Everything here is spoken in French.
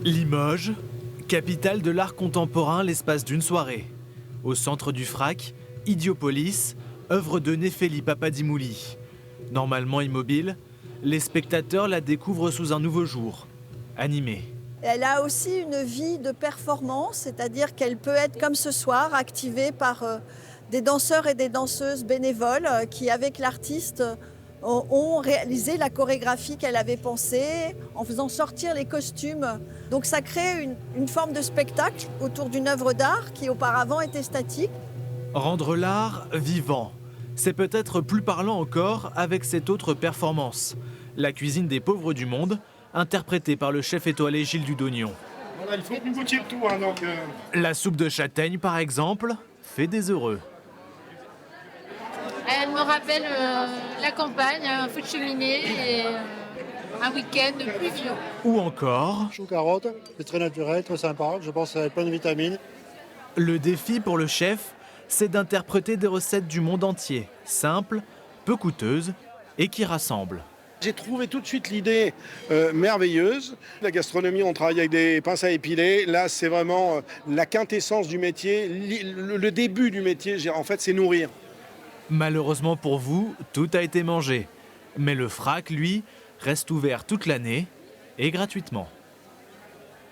Limoges, capitale de l'art contemporain l'espace d'une soirée. Au centre du FRAC, Idiopolis, œuvre de Néfélie Papadimouli. Normalement immobile, les spectateurs la découvrent sous un nouveau jour, animée. Elle a aussi une vie de performance, c'est-à-dire qu'elle peut être, comme ce soir, activée par des danseurs et des danseuses bénévoles qui, avec l'artiste, ont réalisé la chorégraphie qu'elle avait pensée en faisant sortir les costumes. Donc ça crée une forme de spectacle autour d'une œuvre d'art qui auparavant était statique. Rendre l'art vivant, c'est peut-être plus parlant encore avec cette autre performance. La cuisine des pauvres du monde, interprétée par le chef étoilé Gilles Dudognon. Voilà, il faut que vous goûtiez le tout. La soupe de châtaigne, par exemple, fait des heureux. Elle me rappelle la campagne, un feu de cheminée et un week-end pluvieux. Ou encore, Chou carotte, c'est très naturel, très sympa. Je pense que ça va être plein de vitamines. le défi pour le chef, c'est d'interpréter des recettes du monde entier, simples, peu coûteuses et qui rassemblent. J'ai trouvé tout de suite l'idée merveilleuse. La gastronomie, on travaille avec des pinces à épiler. Là, c'est vraiment la quintessence du métier, le début du métier. En fait, c'est nourrir. Malheureusement pour vous, tout a été mangé. Mais le FRAC, lui, reste ouvert toute l'année et gratuitement.